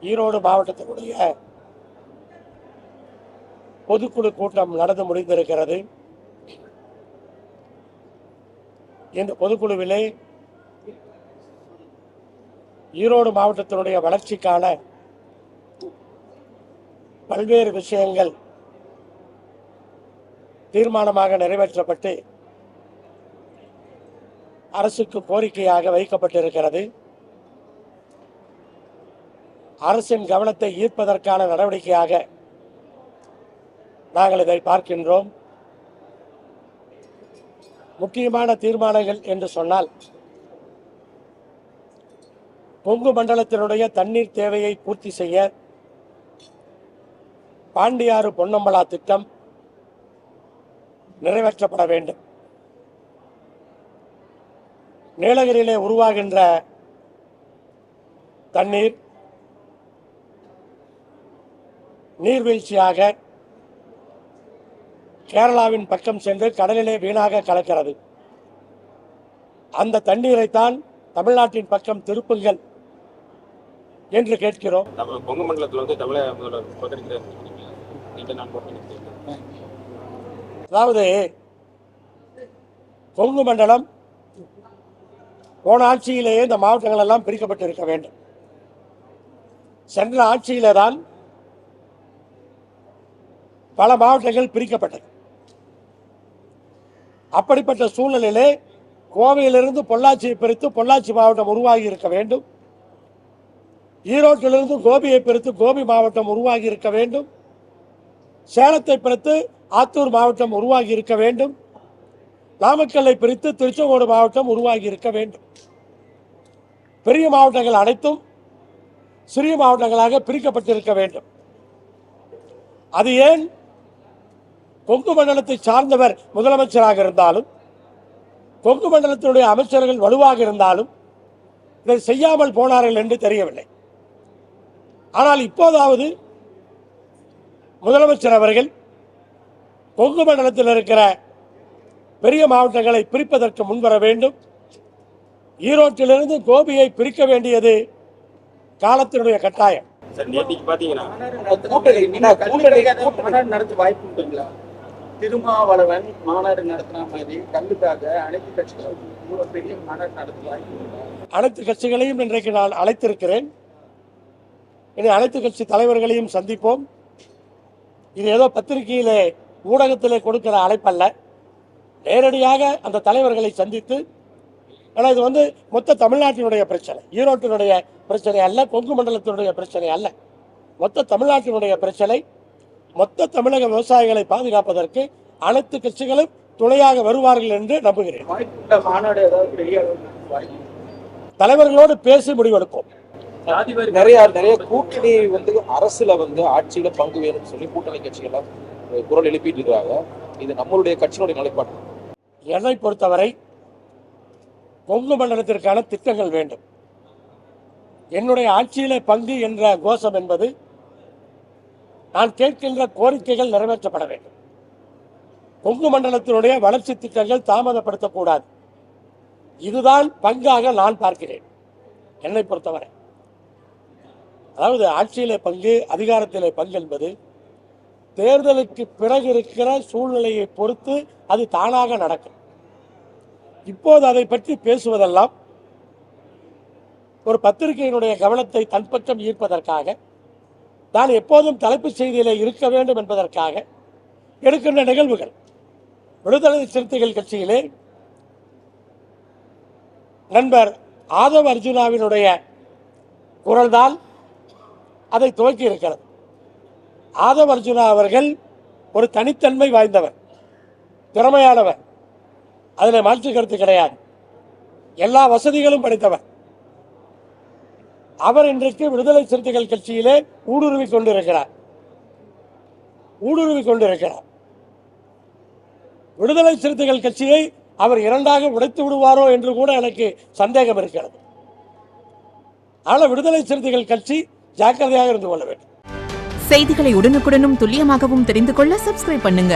ஈரோடு மாவட்டத்தினுடைய பொதுக்குழு கூட்டம் நடந்து முடிந்திருக்கிறது. இந்த பொதுக்குழுவிலே ஈரோடு மாவட்டத்தினுடைய வளர்ச்சிக்கான பல்வேறு விஷயங்கள் தீர்மானமாக நிறைவேற்றப்பட்டு அரசுக்கு கோரிக்கையாக வைக்கப்பட்டிருக்கிறது. அரசின் கவனத்தை ஈர்ப்பதற்கான நடவடிக்கையாக நாங்கள் இதை பார்க்கின்றோம். முக்கியமான தீர்மானங்கள் என்று சொன்னால், கொங்கு மண்டலத்தினுடைய தண்ணீர் தேவையை பூர்த்தி செய்ய பாண்டியாறு பொன்னம்பலா திட்டம் நிறைவேற்றப்பட வேண்டும். நீலகிரியிலே உருவாகின்ற தண்ணீர் நீர்வீழ்ச்சியாக கேரளாவின் பக்கம் சென்று கடலிலே வீணாக கலக்கிறது. அந்த தண்ணீரைத்தான் தமிழ்நாட்டின் பக்கம் திருப்புங்கள் என்று கேட்கிறோம். கொங்கு மண்டலத்தில் வந்து தமிழக அதாவது கொங்கு மண்டலம் போன ஆட்சியிலேயே இந்த மாவட்டங்கள் எல்லாம் பிரிக்கப்பட்டிருக்க வேண்டும். சென்ற ஆட்சியிலே தான் பல மாவட்டங்கள் பிரிக்கப்பட்டது. அப்படிப்பட்ட சூழ்நிலையிலே கோவையிலிருந்து பொள்ளாச்சியை பிரித்து பொள்ளாச்சி மாவட்டம் உருவாகி இருக்க வேண்டும். ஈரோட்டிலிருந்து கோபியை பிரித்து கோபி மாவட்டம் உருவாகி இருக்க வேண்டும். சேலத்தை பிரித்து ஆத்தூர் மாவட்டம் உருவாகி இருக்க வேண்டும். நாமக்கல்லை பிரித்து திருச்செங்கோடு மாவட்டம் உருவாகி இருக்க வேண்டும். பெரிய மாவட்டங்கள் அனைத்தும் சிறிய மாவட்டங்களாக பிரிக்கப்பட்டிருக்க வேண்டும். அது ஏன் கொங்கு மண்டலத்தை சார்ந்தவர் முதலமைச்சராக இருந்தாலும், கொங்கு மண்டலத்தினுடைய அமைச்சர்கள் வலுவாக இருந்தாலும் இதை செய்யாமல் போனார்கள் என்று தெரியவில்லை. ஆனால் இப்போதாவது முதலமைச்சர் அவர்கள் கொங்கு மண்டலத்தில் இருக்கிற பெரிய மாவட்டங்களை பிரிப்பதற்கு முன்வர வேண்டும். ஈரோட்டிலிருந்து கோபியை பிரிக்க வேண்டியது காலத்தினுடைய கட்டாயம். திருமாவளவன் மாநாடு நடத்தின மாதிரி கல்லுக்காக அனைத்து கட்சிகளும் பெரிய மாநாடு நடத்த வாய்ப்பு. அனைத்து கட்சிகளையும் இன்றைக்கு நான் அழைத்திருக்கிறேன். இனி அனைத்து கட்சி தலைவர்களையும் சந்திப்போம். இது ஏதோ பத்திரிகையிலே ஊடகத்திலே கொடுக்கிற அழைப்பல்ல. நேரடியாக அந்த தலைவர்களை சந்தித்து, ஆனால் இது வந்து மொத்த தமிழ்நாட்டினுடைய பிரச்சனை, ஈரோட்டினுடைய பிரச்சனை அல்ல, கொங்கு மண்டலத்தினுடைய பிரச்சனை அல்ல, மொத்த தமிழ்நாட்டினுடைய பிரச்சனை. மொத்த தமிழக விவசாயிகளை பாதுகாப்பதற்கு அனைத்து கட்சிகளும் துணையாக வருவார்கள் என்று நம்புகிறேன். தலைவர்களோடு பேசி முடிவெடுப்போம். நிறைய கூட்டணி வந்து அரசுல வந்து ஆட்சியில பங்கு வேணும்னு சொல்லி கூட்டணி கட்சிகள் குரல் எழுப்பிட்டு இருக்காங்க. இது நம்மளுடைய கட்சியினுடைய நிலைப்பாடு. என்னை பொறுத்தவரை கொங்கு மண்டலத்திற்கான திட்டங்கள் வேண்டும். என்னுடைய ஆட்சியில பங்கு என்ற கோஷம் என்பது நான் கேட்கின்ற கோரிக்கைகள் நிறைவேற்றப்பட வேண்டும். கொங்கு மண்டலத்தினுடைய வளர்ச்சி திட்டங்கள் தாமதப்படுத்தக்கூடாது. இதுதான் பங்காக நான் பார்க்கிறேன் என்னை பொறுத்தவரை. அதாவது ஆட்சியிலே பங்கு, அதிகாரத்திலே பங்கு என்பது தேர்தலுக்கு பிறகு இருக்கிற சூழ்நிலையை பொறுத்து அது தானாக நடக்கும். இப்போது அதை பற்றி பேசுவதெல்லாம் ஒரு பத்திரிகையினுடைய கவனத்தை தன்பக்கம் ஈர்ப்பதற்காக, நான் எப்போதும் தலைப்புச் செய்தியிலே இருக்க வேண்டும் என்பதற்காக எடுக்கின்ற நிகழ்வுகள். விடுதலை சிறுத்தைகள் கட்சியிலே நண்பர் ஆதவ் அர்ஜுனாவினுடைய குரல்தான் அதை துவக்கி இருக்கிறது. ஆதவ் அர்ஜுனா அவர்கள் ஒரு தனித்தன்மை வாய்ந்தவர், திறமையானவர், அதில் மாற்று கருத்து கிடையாது. எல்லா வசதிகளும் படைத்தவர். அவர் இன்றைக்கு விடுதலை சிறுத்தைகள் கட்சியிலே ஊடுருவி கொண்டிருக்கிறார். விடுதலை சிறுத்தைகள் கட்சியை அவர் இரண்டாக உடைத்து விடுவாரோ என்று கூட எனக்கு சந்தேகம் இருக்கிறது. ஆனால் விடுதலை சிறுத்தைகள் கட்சி ஜாக்கிரதையாக இருந்து கொள்ள வேண்டும். செய்திகளை உடனுக்குடனும் துல்லியமாகவும் தெரிந்து கொள்ள சப்ஸ்கிரைப் பண்ணுங்க.